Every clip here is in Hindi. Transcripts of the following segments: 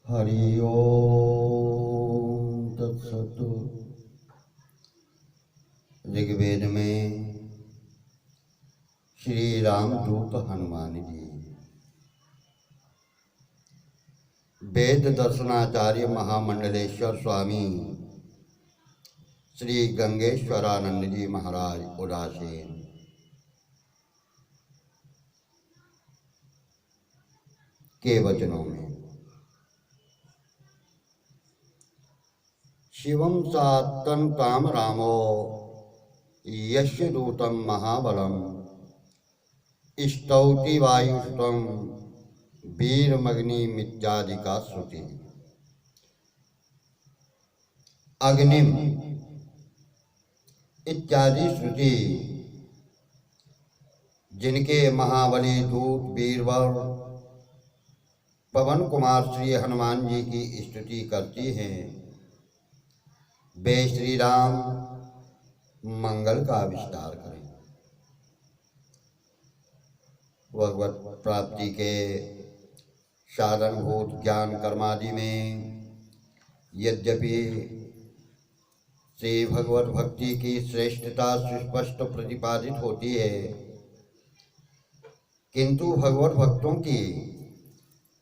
हरि ओम तत्सत। ऋग्वेद में श्री रामदूत हनुमान जी, वेद दर्शनाचार्य महामंडलेश्वर स्वामी श्री गंगेश्वरानंद जी महाराज उदासीन के वचनों में शिवम सात्तन ताम रामो यस्य दूतम महाबलम स्तौति वायुष्टम वीरमग्नि मित्यादिका श्रुति। अग्निम इत्यादि श्रुति जिनके महाबली दूत वीरवर पवन कुमार श्री हनुमान जी की स्तुति करती हैं, वे श्री राम मंगल का विस्तार करें। भगवत प्राप्ति के साधनभूत ज्ञान कर्मादि में यद्यपि श्री भगवत भक्ति की श्रेष्ठता सुस्पष्ट प्रतिपादित होती है, किंतु भगवत भक्तों की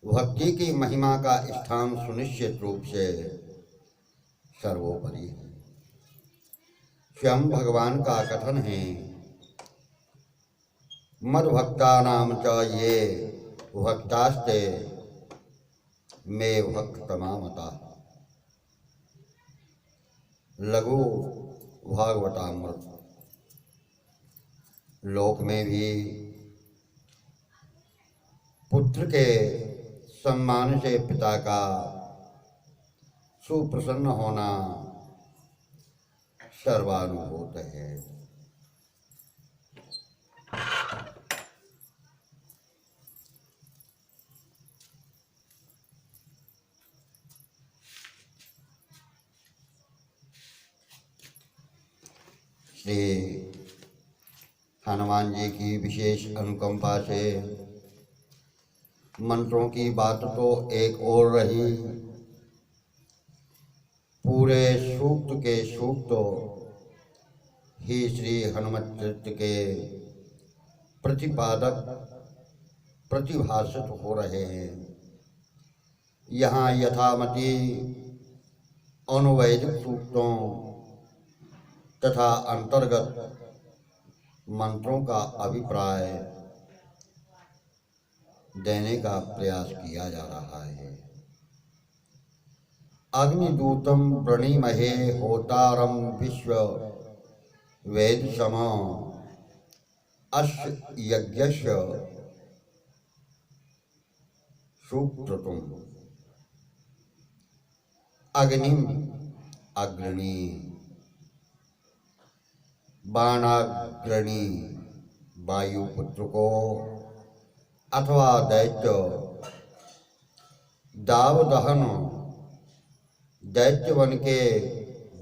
भक्ति की महिमा का स्थान सुनिश्चित रूप से सर्वोपरि है। स्वयं भगवान का कथन है, मद भक्ता नाम च ये भक्तास्ते मे भक्तमामता। लघु भागवतामृत। लोक में भी पुत्र के सम्मान से पिता का सुप्रसन्न होना सर्वानुभूत है। श्री हनुमान जी की विशेष अनुकंपा से मंत्रों की बात तो एक और रही, पूरे सूक्त के सूक्त ही श्री हनुमत चरित्र के प्रतिपादक प्रतिभाषित हो रहे हैं। यहाँ यथामति अनुवैदिक सूक्तों तथा अंतर्गत मंत्रों का अभिप्राय देने का प्रयास किया जा रहा है। अग्निदूतम वृणीमहे होतारम विश्व वेद सम अस्य यज्ञस्य सुक्रतुम। अग्निम अग्रणी, बाणाग्रणी वायुपुत्र को अथवा दैत्य दावदहन दैत्य वन के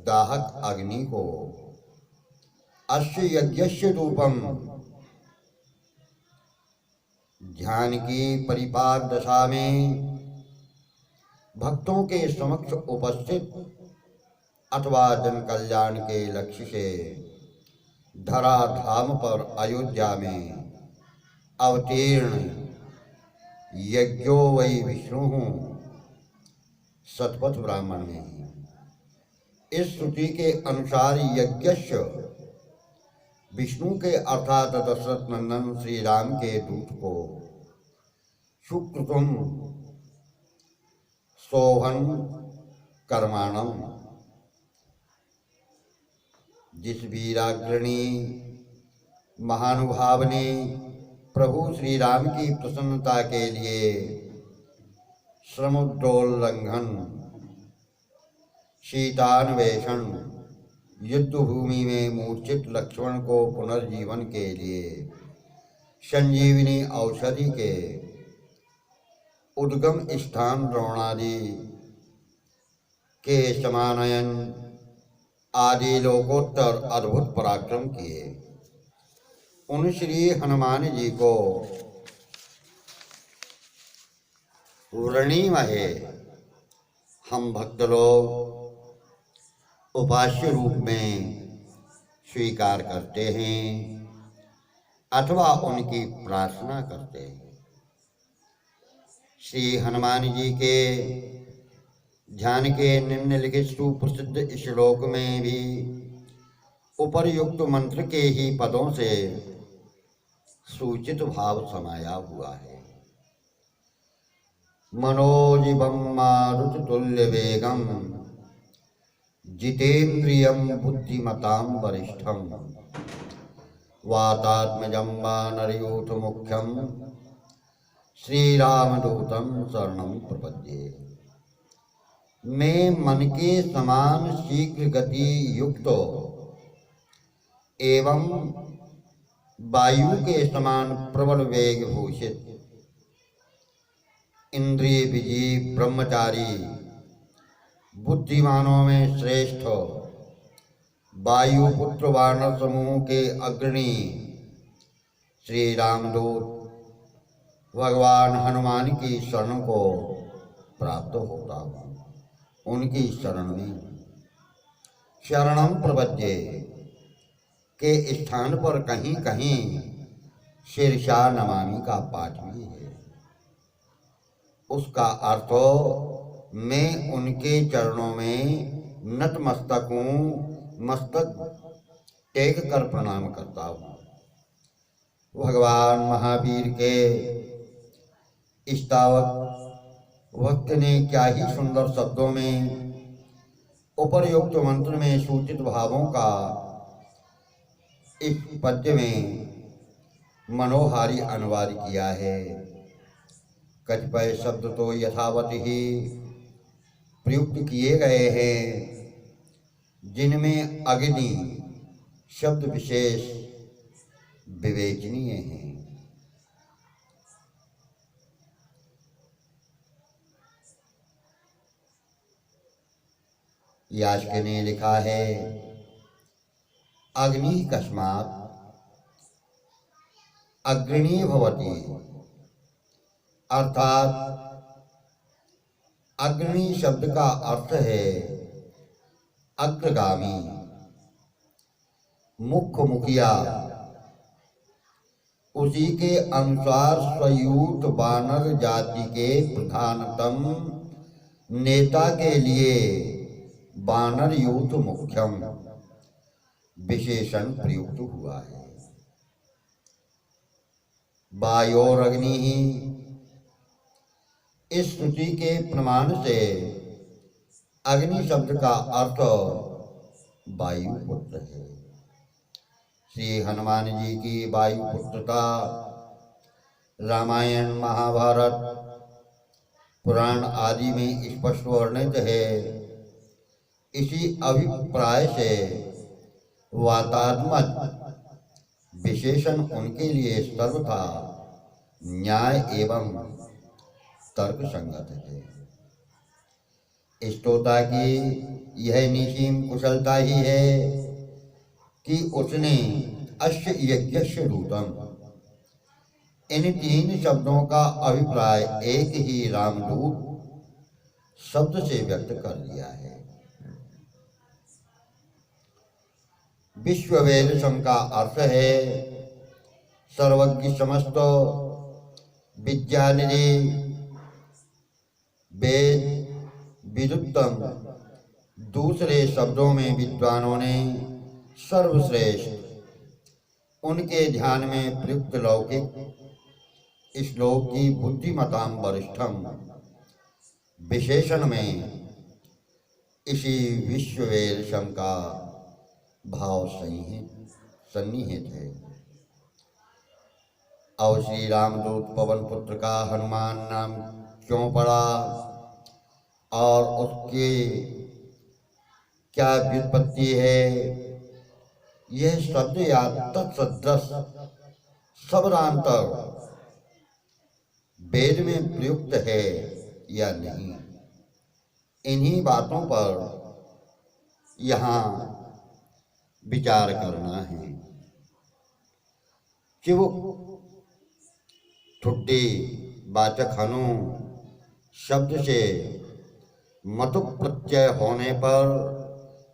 दाहक अग्नि को, अस्य यज्ञस्य रूपम ध्यान की परिपाक दशा में भक्तों के समक्ष उपस्थित अथवा जन कल्याण के लक्ष्य से धराधाम पर अयोध्या में अवतीर्ण यज्ञो वै विष्णु सतपथ ब्राह्मण में। इस श्रुति के अनुसार यज्ञस्य विष्णु के अर्थात दशरथ नंदन श्री राम के दूत को सुकृतुम शोभन कर्माणम, जिस वीराग्रणी महानुभाव ने प्रभु श्री राम की प्रसन्नता के लिए समुद्रोल्लंघन, सीतान्वेषण, युद्ध भूमि में मूर्छित लक्ष्मण को पुनर्जीवन के लिए संजीवनी औषधि के उद्गम स्थान द्रोणादि के समानयन आदि लोकोत्तर अद्भुत पराक्रम किए। उन श्री हनुमान जी को वृणीमहे हम भक्त लोग उपास्य रूप में स्वीकार करते हैं अथवा उनकी प्रार्थना करते हैं। श्री हनुमान जी के ध्यान के निम्नलिखित सुप्रसिद्ध श्लोक में भी उपर्युक्त मंत्र के ही पदों से सूचित भाव समाया हुआ है। मनोजिवं मारुततुल्य वेगं जितेन्द्रियं बुद्धिमतां वरिष्ठं वातात्मजं वानरयूथ मुख्यं श्रीरामदूतं शरणं प्रपद्ये। मैं मन के समान शीघ्र गति युक्त एवं वायु के समान प्रबल वेग भूषित इंद्रिय विजयी ब्रह्मचारी बुद्धिमानों में श्रेष्ठ वायुपुत्र वानर समूह के अग्रणी श्री रामदूत भगवान हनुमान की शरण को प्राप्त होता हूँ। उनकी शरण में शरणम प्रपद्ये के स्थान पर कहीं कहीं शीर्षा नमामि का पाठ भी है। उसका अर्थ मैं उनके चरणों में नतमस्तक हूँ, मस्तक टेक कर प्रणाम करता हूँ। भगवान महावीर के इष्टावक भक्त ने क्या ही सुंदर शब्दों में उपर्युक्त मंत्र में सूचित भावों का इस पद्य में मनोहारी अनुवाद किया है। कतिपय शब्द तो यथावत ही प्रयुक्त किए गए हैं, जिनमें अग्नि शब्द विशेष विवेचनीय हैं। यास्क ने लिखा है, अग्नि कस्मात् अग्रणी भवति, अर्थात अग्रणी शब्द का अर्थ है अग्रगामी, मुख्य मुखिया। उसी के अनुसार स्वयूत वानर जाति के प्रधानतम नेता के लिए वानर यूथ मुख्यम विशेषण प्रयुक्त हुआ है। वायोरग्नि ही इस श्रुति के प्रमाण से अग्नि शब्द का अर्थ वायुपुत्र है। श्री हनुमान जी की वायुपुत्रता रामायण, महाभारत, पुराण आदि में स्पष्ट वर्णित है। इसी अभिप्राय से वातात्मज विशेषण उनके लिए सर्वथा न्याय एवं तर्क संगत है। स्तोता की यह निसीम कुशलता ही है कि उसने अश्य यज्ञस्य दूतम इन तीन शब्दों का अभिप्राय एक ही रामदूत शब्द से व्यक्त कर दिया है। विश्ववेदसम का अर्थ है सर्वज्ञ समस्त विद्यानिधि, वेद विदुत्तम। दूसरे शब्दों में विद्वानों ने सर्वश्रेष्ठ उनके ध्यान में प्रयुक्त लौकिक श्लोक की बुद्धिमताम वरिष्ठम विशेषण में इसी विश्ववेदसम का भाव सन्निहित है। और श्री रामदूत पवन पुत्र का हनुमान नाम क्यों पड़ा और उसके क्या व्युत्पत्ति है, यह शब्द या तत्सदृश शब्दांतर वेद में प्रयुक्त है या नहीं, इन्हीं बातों पर यहाँ विचार करना है। चिवुक ठुड्डी वाचक हनु शब्द से मतु प्रत्यय होने पर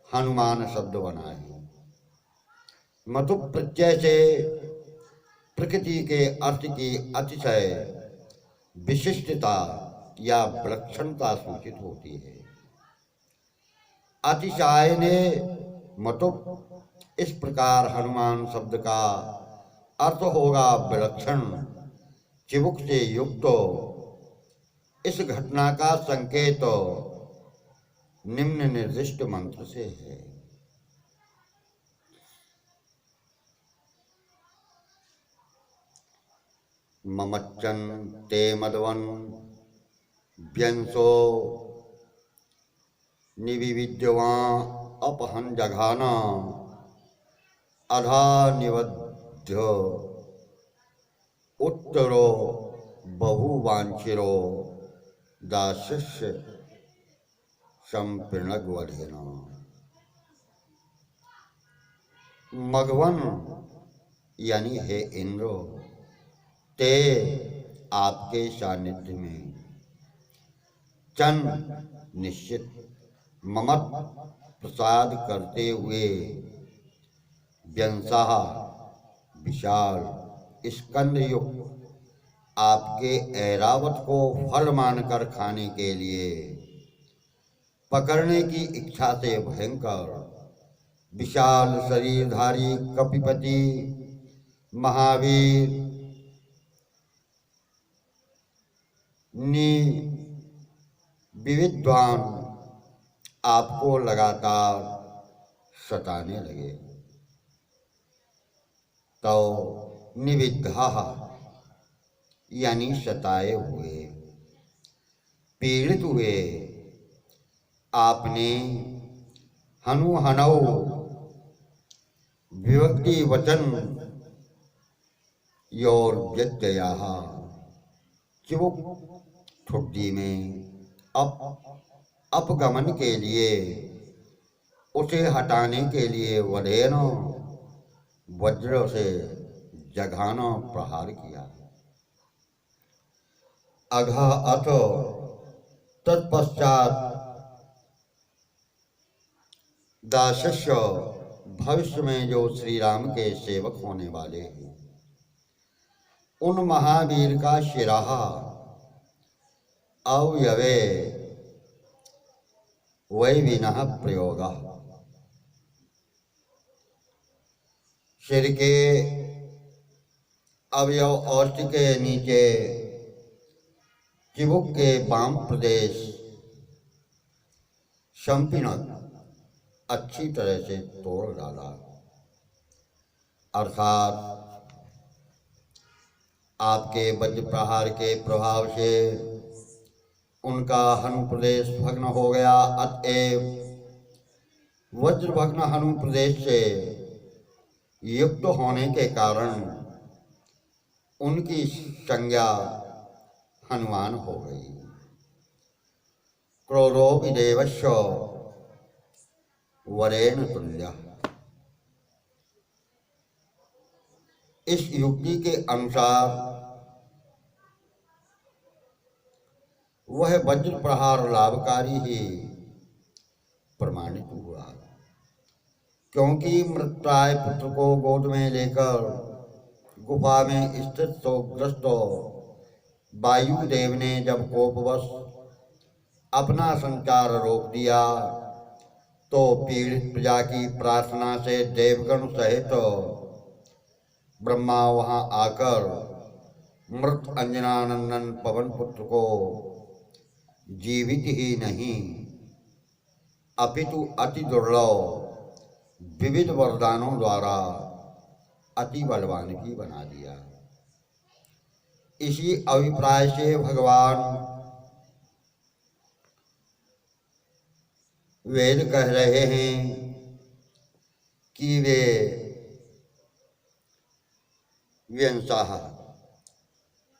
हनुमान शब्द बना है। मतु प्रत्यय से प्रकृति के अर्थ की अतिशय विशिष्टता या विलक्षणता सूचित होती है। अतिशय ने मतु, इस प्रकार हनुमान शब्द का अर्थ होगा विलक्षण, चिबुक से युक्त। इस घटना का संकेत निम्न निर्दिष्ट मंत्र से है। ममच्चन ते मदवन व्यंसो निविविद्यवा अपहन जघाना अधा निवध्य उत्तरो बहुवांछिरो दाशिष्य संपृणग्वधेना। मघवन यानी हे इंद्र, ते आपके सानिध्य में, चन निश्चित, ममत प्रसाद करते हुए, व्यंसा विशाल, स्कंद युक्त आपके ऐरावत को फल मानकर खाने के लिए, पकड़ने की इच्छा से भयंकर विशाल शरीरधारी कपिपति महावीर विविद्वान आपको लगातार सताने लगे। तो निविद्धा यानी सताए हुए, पीड़ित हुए, आपने हनुहनौ विभक्ति वचन योर व्यत्यया चिबुक ठुड्डी में अपगमन के लिए, उसे हटाने के लिए वधेन वज्र से जघाना प्रहार किया। अघा अथ तत्पश्चात दासस्य भविष्य में जो श्री राम के सेवक होने वाले हैं, उन महावीर का शिराह अवयवे वैविनः प्रयोग, सिर के अवयव औष्ठ के नीचे चिबुक के वाम प्रदेश संपिनक अच्छी तरह से तोड़ डाला। अर्थात आपके वज्र प्रहार के प्रभाव से उनका हनु प्रदेश भग्न हो गया। अतएव वज्र भग्न हनु प्रदेश से युक्त होने के कारण उनकी संज्ञा हनुमान हो गई। क्रोधो विदेवस्य वरेण तुल्य। इस युक्ति के अनुसार वह वज्र प्रहार लाभकारी ही प्रमाणित हुआ, क्योंकि मृताय पुत्र को गोद में लेकर गुफा में स्थित शोकग्रस्त वायुदेव ने जब कोपवश अपना संचार रोक दिया, तो पीड़ित प्रजा की प्रार्थना से देवगण सहित ब्रह्मा वहां आकर मृत अंजनानंदन पवन पुत्र को जीवित ही नहीं अपितु अति दुर्लभ विविध वरदानों द्वारा अति बलवान भी बना दिया। इसी अभिप्राय से भगवान वेद कह रहे हैं कि वे व्यंसाः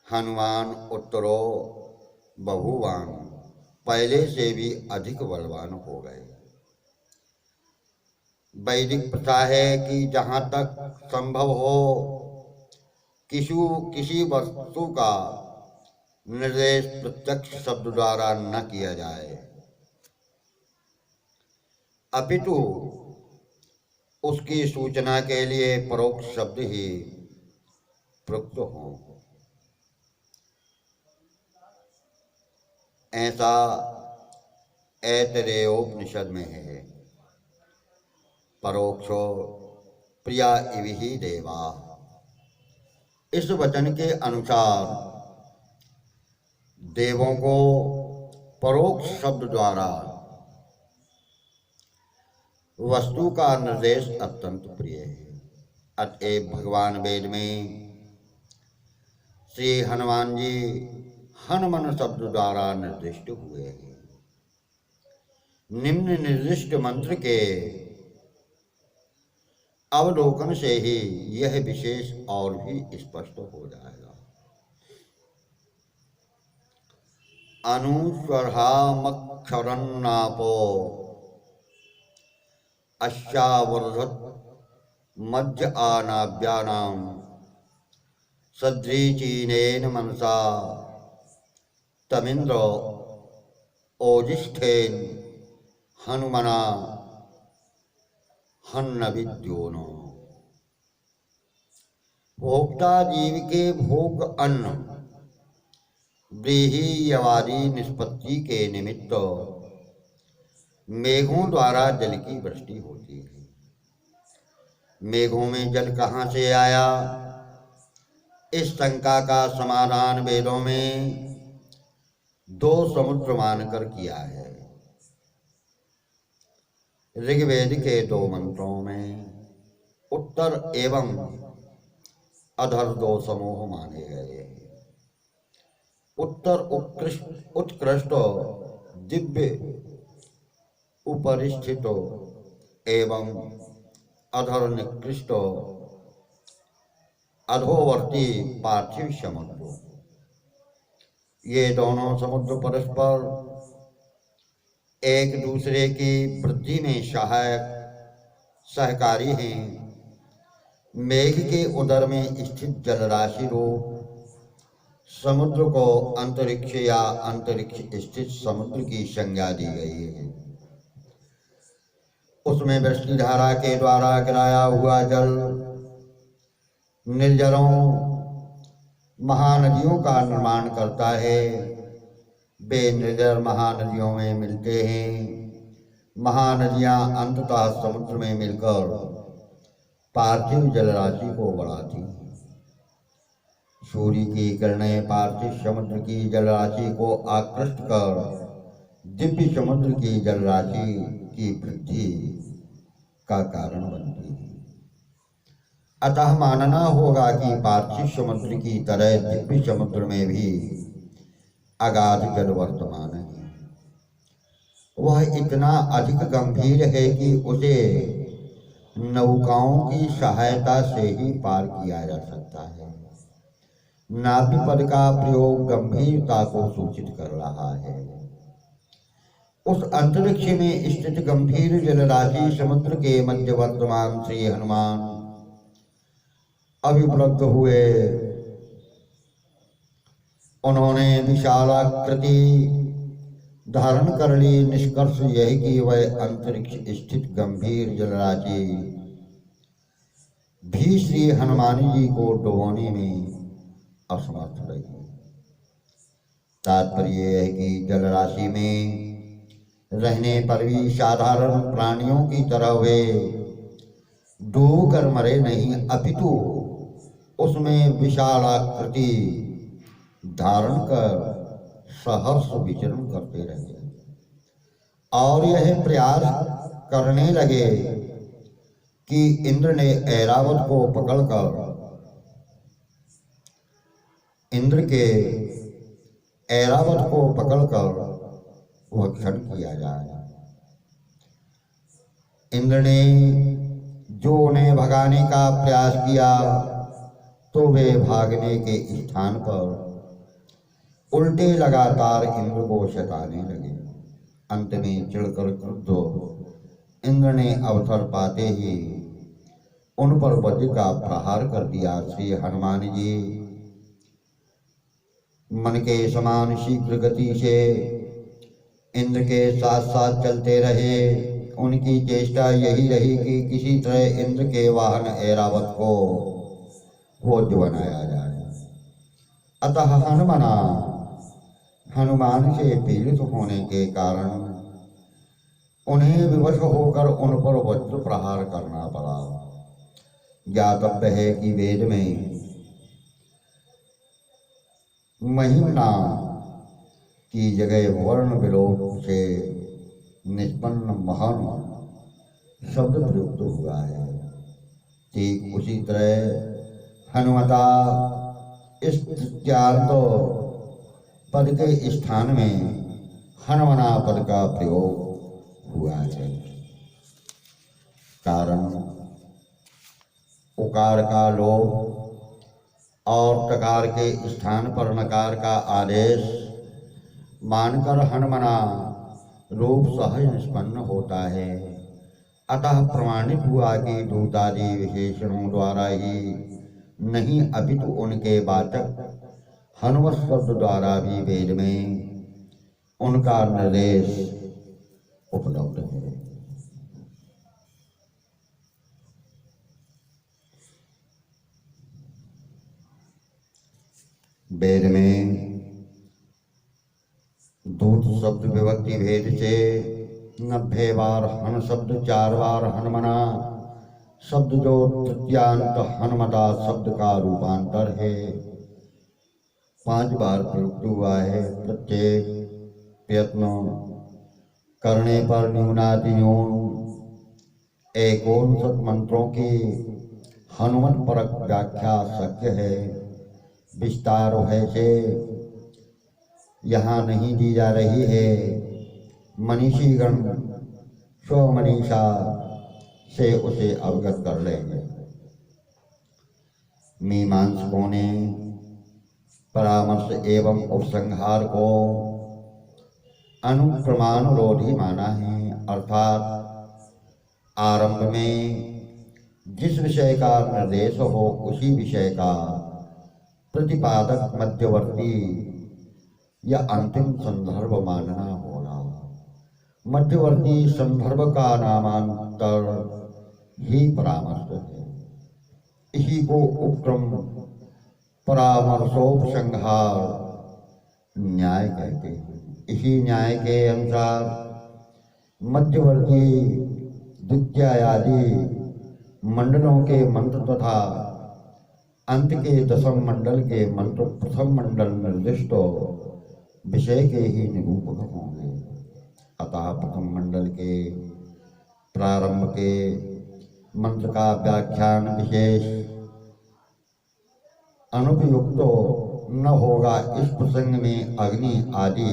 हनुमान उत्तरो बहुवान, पहले से भी अधिक बलवान हो गए। वैदिक प्रथा है कि जहाँ तक संभव हो किसी वस्तु का निर्देश प्रत्यक्ष शब्द द्वारा न किया जाए, अपितु उसकी सूचना के लिए परोक्ष शब्द ही प्रयुक्त हों। ऐसा ऐतरेयोपनिषद में है, परोक्षो प्रिया इविहि देवा। इस वचन के अनुसार देवों को परोक्ष शब्द द्वारा वस्तु का निर्देश अत्यंत प्रिय है। अतएव भगवान वेद में श्री हनुमान जी हनुमान शब्द द्वारा निर्दिष्ट हुए हैं। निम्न निर्दिष्ट मंत्र के अवलोकन से ही यह विशेष और भी स्पष्ट हो जाएगा। अनुस्वरामक्षरन्नापो अश्यावर्धत मध्य आनाभ्यानां सदृचीनेन मनसा तमिन्द्र ओजिष्ठेन हनुमना हन्नविद्योनो। भोक्ता जीव के भोग अन्न व्रीहियवादी निष्पत्ति के निमित्त मेघों द्वारा जल की वृष्टि होती है। मेघों में जल कहाँ से आया, इस शंका का समाधान वेदों में दो समुद्र मानकर किया है। ऋग्वेद के दो मंत्रों में उत्तर एवं अधर दो समूह माने गए हैं। उत्तर उत्कृष्ट दिव्य उपरिष्ठित एवं अधर निकृष्ट अधोवर्ती पार्थिव समुद्र। ये दोनों समुद्र परस्पर एक दूसरे की वृद्धि में सहकारी हैं। मेघ के उदर में स्थित जलराशि रूप समुद्र को अंतरिक्ष या अंतरिक्ष स्थित समुद्र की संज्ञा दी गई है। उसमें वृष्टि धारा के द्वारा गिराया हुआ जल निर्जरों महानदियों का निर्माण करता है। वे निर्जर महानदियों में मिलते हैं। महानदियां अंततः समुद्र में मिलकर पार्थिव जलराशि को बढ़ाती हैं। सूर्य की किरणें पार्थिव समुद्र की जलराशि को आकृष्ट कर दिव्य समुद्र की जलराशि की वृद्धि का कारण बनती है। अतः मानना होगा कि पार्थिव समुद्र की तरह दिव्य समुद्र में भी अगाध जल वर्तमान है। वह इतना अधिक गंभीर है कि उसे नौकाओं की सहायता से ही पार किया जा सकता है। नाभि पद का प्रयोग गंभीरता को सूचित कर रहा है। उस अंतरिक्ष में स्थित गंभीर जलराशि समुद्र के मध्य वर्तमान श्री हनुमान अभिप्लब्ध हुए। उन्होंने विशालाकृति धारण कर ली। निष्कर्ष यह कि वह अंतरिक्ष स्थित गंभीर जलराशि भी श्री हनुमान जी को डुबोने में असमर्थ रही। तात्पर्य है कि जलराशि में रहने पर भी साधारण प्राणियों की तरह वे डूब कर मरे नहीं, अपितु उसमें विशालाकृति धारण कर सहर्ष विचरण करते रहे और यह प्रयास करने लगे कि इंद्र ने ऐरावत को पकड़कर ऐरावत को पकड़कर वह क्षण किया जाए। इंद्र ने जो उन्हें भगाने का प्रयास किया तो वे भागने के स्थान पर उल्टे लगातार इंद्र को सताने लगे। अंत में चिढ़कर क्रुद्ध इंद्र ने अवसर पाते ही उन पर वज्र का प्रहार कर दिया। श्री हनुमान जी मन के समान शीघ्र गति से इंद्र के साथ साथ चलते रहे। उनकी चेष्टा यही रही कि किसी तरह इंद्र के वाहन ऐरावत को भोज्य बनाया जाए। अतः हनुमान से पीड़ित होने के कारण उन्हें विवश होकर उन पर वज्र प्रहार करना पड़ा। ज्ञातव्य है कि वेद में महिम्ना की जगह वर्ण विलोप से निष्पन्न महान शब्द प्रयुक्त हुआ है। ठीक उसी तरह हनुमता इस तृतीयार्थ पद के स्थान में हनुमना पद का प्रयोग हुआ है। कारण उकार का लोप और टकार के स्थान पर नकार का आदेश मानकर हनुमना रूप सहज निष्पन्न होता है। अतः प्रमाणित हुआ कि दूतादि विशेषणों द्वारा ही नहीं अपितु उनके वाचक हनुमत शब्द द्वारा भी वेद में उनका निर्देश उपलब्ध है। वेद में दूत शब्द विभक्ति भेद से 90 बार हन शब्द, 4 बार हनुमना शब्द जो तृतीयांत हनुमता शब्द का रूपांतर है 5 बार प्रयुक्त हुआ है। प्रत्येक प्रयत्न करने पर न्यूनातिन्यून 59 मंत्रों की हनुमत परक व्याख्या शक्य है। विस्तार है से यहाँ नहीं दी जा रही है। मनीषीगण स्वमनीषा से उसे अवगत कर लेंगे। मीमांसकों ने परामर्श एवं उपसंहार को अनुप्रमाणरोधी माना है। अर्थात आरंभ में जिस विषय का निर्देश हो उसी विषय का प्रतिपादक मध्यवर्ती या अंतिम संदर्भ मानना होगा। मध्यवर्ती संदर्भ का नामांतर ही परामर्श है। इसी को उपक्रम परामर्शोपसंहार न्याय कहते हैं। इसी न्याय के अनुसार मध्यवर्ती द्वितीयादि मंडलों के मंत्र तथा अंत के दशम मंडल के मंत्र प्रथम मंडल निर्दिष्ट विषय के ही निरूपक होंगे। अतः प्रथम मंडल के प्रारंभ के मंत्र का व्याख्यान विशेष अनुपयुक्त न होगा। इस प्रसंग में अग्नि आदि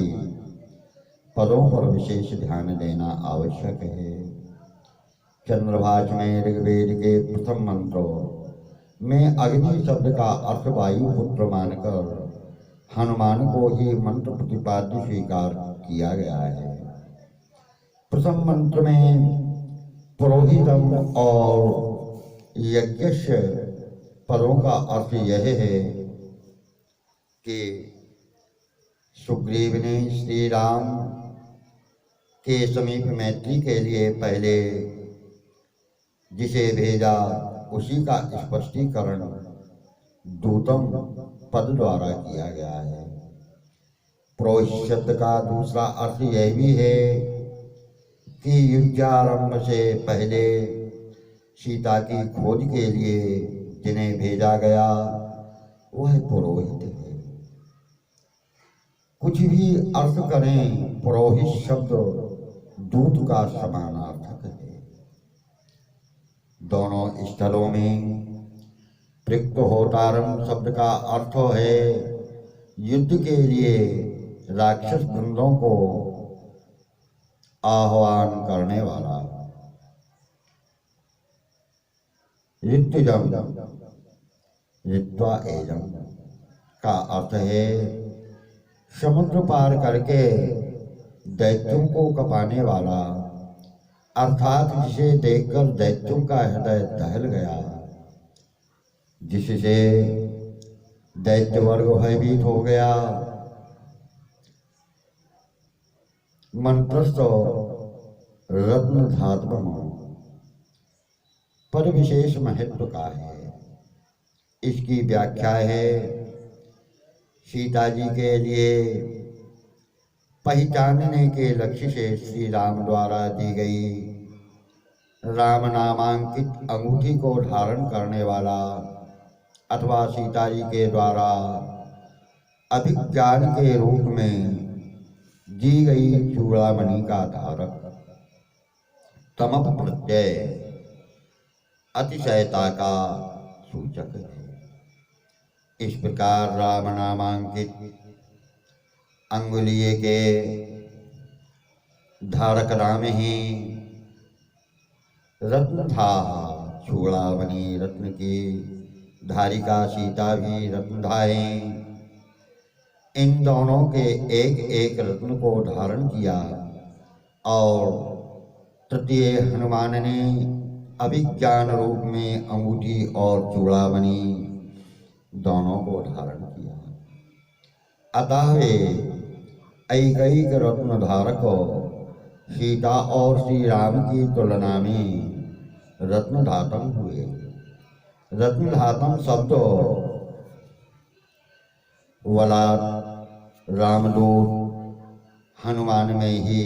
पदों पर विशेष ध्यान देना आवश्यक है। चंद्रभाष में ऋग्वेद के प्रथम मंत्र में अग्नि शब्द का अर्थ वायु पुत्र मानकर हनुमान को ही मंत्र प्रतिपाद्य स्वीकार किया गया है। प्रथम मंत्र में पुरोहितम और यज्ञस्य पदों का अर्थ यह है कि सुग्रीव ने श्री राम के समीप मैत्री के लिए पहले जिसे भेजा उसी का स्पष्टीकरण दूतम पद द्वारा किया गया है। पुरोहित शब्द का दूसरा अर्थ यह भी है कि युद्धारंभ से पहले सीता की खोज के लिए जिन्हें भेजा गया वह पुरोहित है। कुछ भी अर्थ करें, पुरोहित शब्द दूत का समानार्थक है। दोनों स्थलों में पृक्त होतारम शब्द का अर्थ है युद्ध के लिए राक्षस वृंदों को आह्वान करने वाला। ऋत्विजम ऋत्वा एजम का अर्थ है समुद्र पार करके दैत्यों को कपाने वाला, अर्थात जिसे देखकर दैत्यों का हृदय दहल गया, जिससे दैत्य वर्ग भयभीत हो गया। मंत्रस्थ रत्न धात्म पर विशेष महत्व का है। इसकी व्याख्या है, सीता जी के लिए पहचानने के लक्ष्य से श्री राम द्वारा दी गई राम नामांकित अंगूठी को धारण करने वाला अथवा सीता जी के द्वारा अभिज्ञान के रूप में दी गई चूड़ामणि का धारक तमप प्रत्यय अतिशयता का सूचक है। इस प्रकार राम नामांकित अंगुलीय के धारक राम ही रत्न था। चूड़ामणि रत्न की धारिका सीता भी रत्नधाए। इन दोनों के एक एक रत्न को धारण किया और तृतीय हनुमान ने अभिज्ञान रूप में अंगूठी और चूड़ामणि दोनों को धारण किया। अतः वे ऐकैक रत्न धारक सीता और श्री राम की तुलना में रत्नधातम हुए। रत्नधातम शब्द वाला रामदूत हनुमान में ही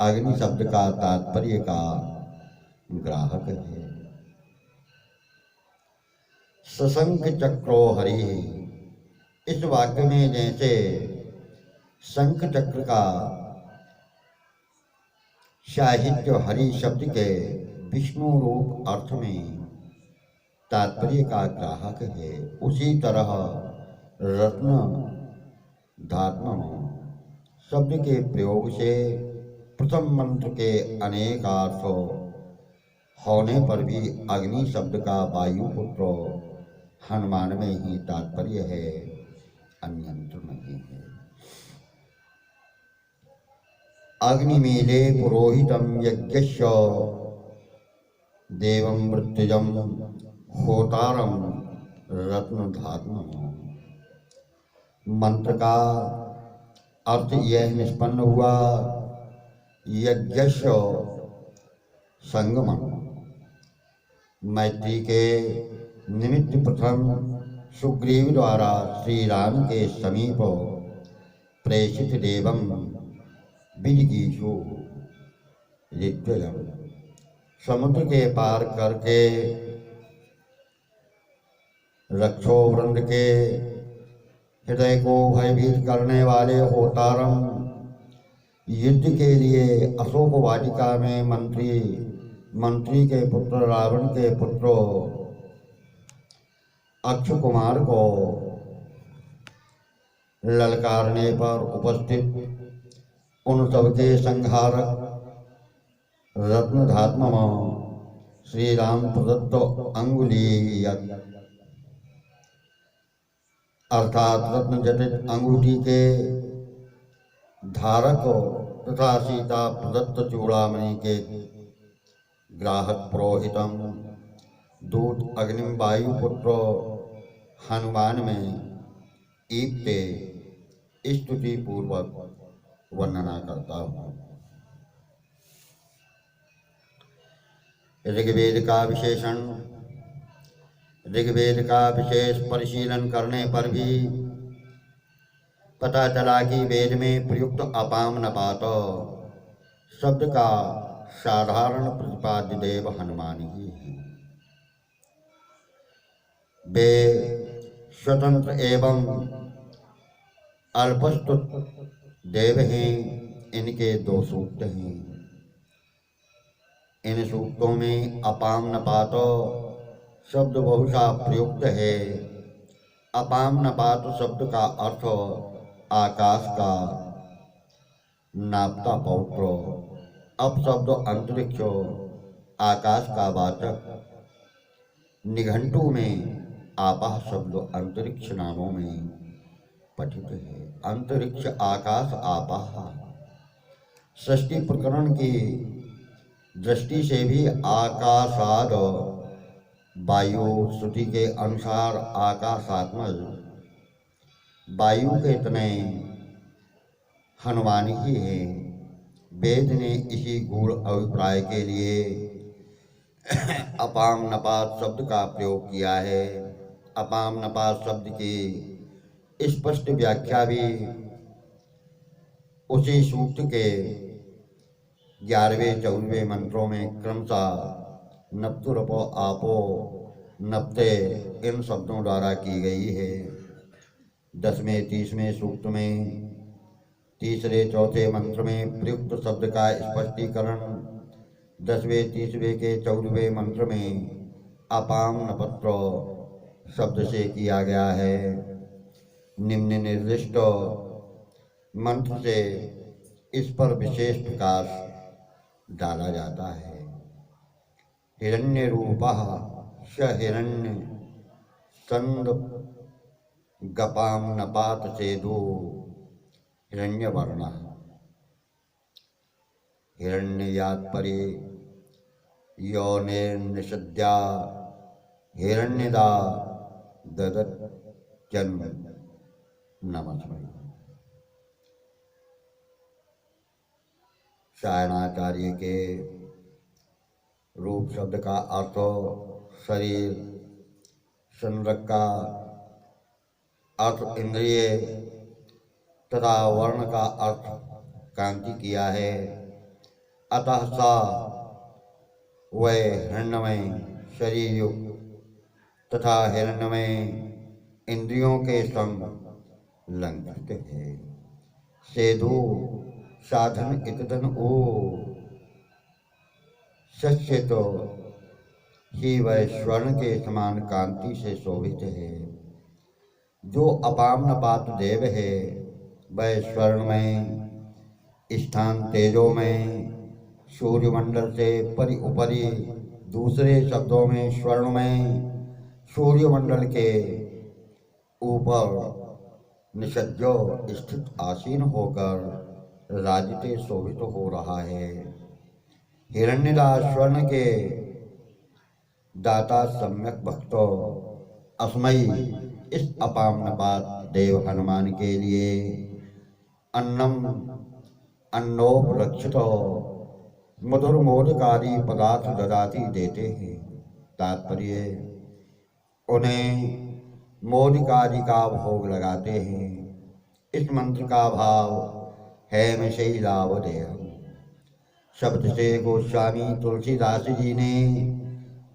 अग्नि शब्द का तात्पर्य का ग्राहक है। सशंख चक्रो हरि, इस वाक्य में जैसे शंख चक्र का साहित्य हरि शब्द के विष्णु रूप अर्थ में तात्पर्य का ग्राहक है, उसी तरह रत्न धात्म शब्द के प्रयोग से प्रथम मंत्र के अनेक अर्थ होने पर भी अग्नि शब्द का वायुपुत्र हनुमान में ही तात्पर्य है, अन्यत्र नहीं है। अग्निमीले पुरोहितम यज्ञस्य देवं मृत्युजम होतारम रत्नधात्म। मंत्र का अर्थ यह निष्पन्न हुआ, यज्ञस्य संगमन। मैत्री के निमित्त प्रथम सुग्रीव द्वारा श्री राम के समीप प्रेषित देवम बिजगीषु ऋत्विजम, समुद्र के पार करके रक्षोवृंद के हृदय को भयभीत करने वाले होतारम, युद्ध के लिए अशोक वाटिका में मंत्री के पुत्र रावण के पुत्र अक्षय कुमार को ललकारने पर उपस्थित उन सबके संहारक रत्नधात्म श्री राम प्रदत्त अंगुली अर्थात रत्न जटित अंगूठी के धारक तथा सीता प्रदत्त चूड़ामणि के ग्राहक पुरोहितम दूत अग्निम वायुपुत्र हनुमान में ईप्ते स्तुति पूर्वक वर्णना करता हूँ। ऋग्वेद का विशेषण। ऋग्वेद का विशेष परिशीलन करने पर भी पता चला कि वेद में प्रयुक्त अपाम नपात शब्द का साधारण प्रतिपाद्य देव हनुमान ही है। वे स्वतंत्र एवं अल्पस्तुत देव हैं। इनके दो सूक्त हैं। इन सूक्तों में अपाम नपात शब्द बहुशा प्रयुक्त है। अपाम नपात शब्द का अर्थ आकाश का नापता पौत्र, अपशब्द अंतरिक्ष आकाश का वाचक। निघंटु में आपा शब्द अंतरिक्ष नामों में पठित है। अंतरिक्ष आकाश आपाह। षष्ठी प्रकरण की दृष्टि से भी आकाशाद वायु, श्रुति के अनुसार आकाशात्मज वायु के तने हनुमान ही है। वेद ने इसी गूढ़ अभिप्राय के लिए अपाम नपात शब्द का प्रयोग किया है। अपाम नपात शब्द की स्पष्ट व्याख्या भी उसी सूक्त के 11वें 14वें मंत्रों में क्रमशः नप्तुरपो आपो नप्ते इन शब्दों द्वारा की गई है। 10वें 30वें सूक्त में तीसरे चौथे मंत्र में प्रयुक्त शब्द का स्पष्टीकरण 10वें 30वें के 14वें मंत्र में अपाम नपत्र शब्द से किया गया है। निम्न निर्दिष्ट मंत्र से इस पर विशेष प्रकाश डाला जाता है। हिरण्य रूपः स हिरण्य संद गपाम नपात सेदो हिरण्यवर्ण हिरण्यात् परे योनिर्निषद्या हिरण्यदा ददत् जन्म नमस्मि। सायणाचार्य के रूप शब्द का अर्थ शरीर, संरक का अर्थ इंद्रिय तथा वर्ण का अर्थ कांति किया है। अतः सा वह हिरण्यमय शरीर युक्त तथा हिरण्यमय इंद्रियों के संग लंघित है। सेदु साधन इतदन ओ सच्चे तो ही वह स्वर्ण के समान कांति से शोभित है। जो अपाम नपात देव है वह स्वर्ण में स्थान तेजो में सूर्यमंडल से परि उपरि, दूसरे शब्दों में स्वर्ण में सूर्यमंडल के ऊपर निषज्जो स्थित आसीन होकर राजते शोभित हो रहा है। हिरण्यदास स्वर्ण के दाता सम्यक भक्तो अस्मयी इस अपाम नपात देव हनुमान के लिए अन्नम अन्नोपलक्षित मधुर मोदकारी पदार्थ ददाती देते हैं। तात्पर्य उन्हें मोदकारी का भोग लगाते हैं। इस मंत्र का भाव है में शैलावदेह शब्द से गोस्वामी तुलसीदास जी ने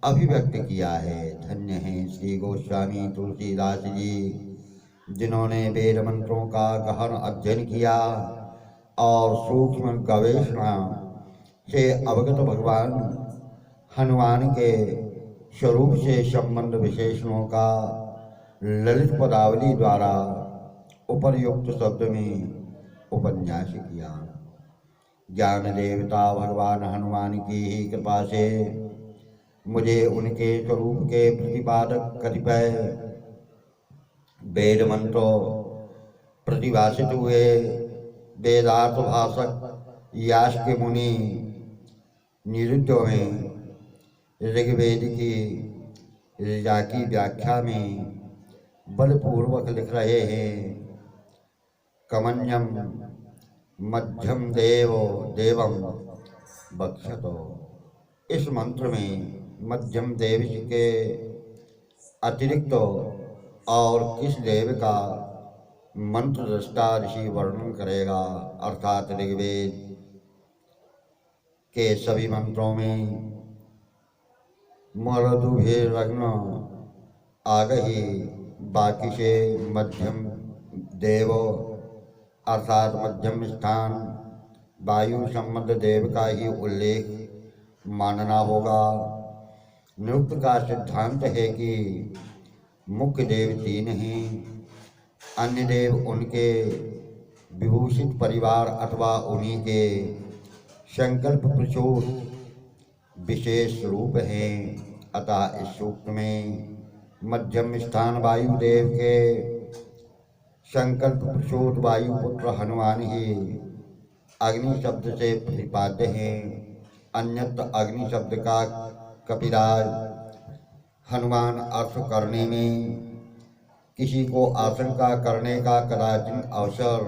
अभिव्यक्त किया है। धन्य है श्री गोस्वामी तुलसीदास जी जिन्होंने वेद मंत्रों का गहन अध्ययन किया और सूक्ष्म गवेषणा से अवगत भगवान हनुमान के स्वरूप से संबंध विशेषणों का ललित पदावली द्वारा उपर्युक्त शब्द में उपन्यास किया। ज्ञान देवता भगवान हनुमान की ही कृपा से मुझे उनके स्वरूप के प्रतिपादक कतिपय वेद मंत्रों प्रतिभाषित हुए। वेदार्थ भाषक यास्क मुनि निरुद्ध में ऋग्वेद की ऋचा की व्याख्या में बलपूर्वक लिख रहे हैं। कमन्यम मध्यम देवम बक्षतो। इस मंत्र में मध्यम देव के अतिरिक्त और किस देव का मंत्र दृष्टा ऋषि वर्णन करेगा। अर्थात ऋग्वेद के सभी मंत्रों में मरुदुभिर्लग्न आगहि बाकी से मध्यम देव अर्थात मध्यम स्थान वायु संबंध देव का ही उल्लेख मानना होगा। निरुक्त का सिद्धांत है कि मुख्य देव तीन हैं, अन्य देव उनके विभूषित परिवार अथवा उन्हीं के संकल्प प्रचुर विशेष रूप हैं। अतः इस सूक्त में मध्यम स्थान वायुदेव के संकल्प प्रचोद वायुपुत्र हनुमान ही अग्नि शब्द से प्रतिपाद्य हैं। अन्यत्र अग्नि शब्द का कपिराज हनुमान अर्थ करने में किसी को आशंका करने का कदाचित अवसर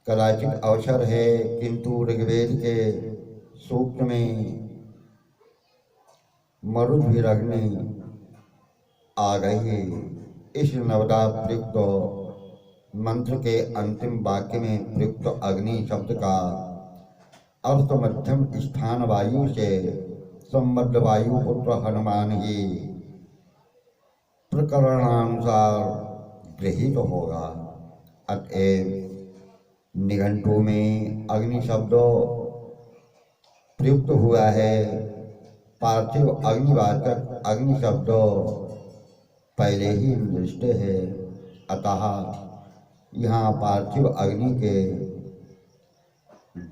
कदाचित अवसर है, किंतु ऋग्वेद के सूक्त में मरुद्भिरग्नि आ गई। इस नवदा प्रयुक्त मंत्र के अंतिम वाक्य में प्रयुक्त अग्नि शब्द का अर्थ मध्यम स्थान वायु से संबद्ध वायु पुत्र हनुमान ही प्रकरणानुसार गृहीत होगा। अतएव निघंटु में अग्नि शब्द प्रयुक्त हुआ है। पार्थिव अग्निवाचक अग्नि शब्द पहले ही निर्दिष्ट है, अतः यहाँ पार्थिव अग्नि के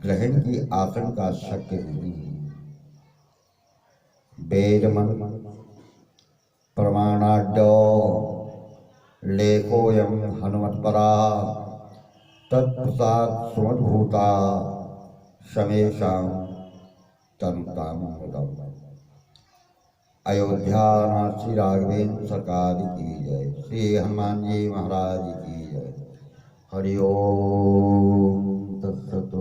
ग्रहण की आशंका शक्य नहीं। वेदमन प्रमाणाढ्यो लेकोऽयं हनुमत्परा तत्प्रसाद सुमद्भूता शमेषां तनुतां मुदम्। अयोध्या श्री राघवेंद्र सरकार की जय। श्री हनुमान जी महाराज की जय। हरि ओम तत्सत।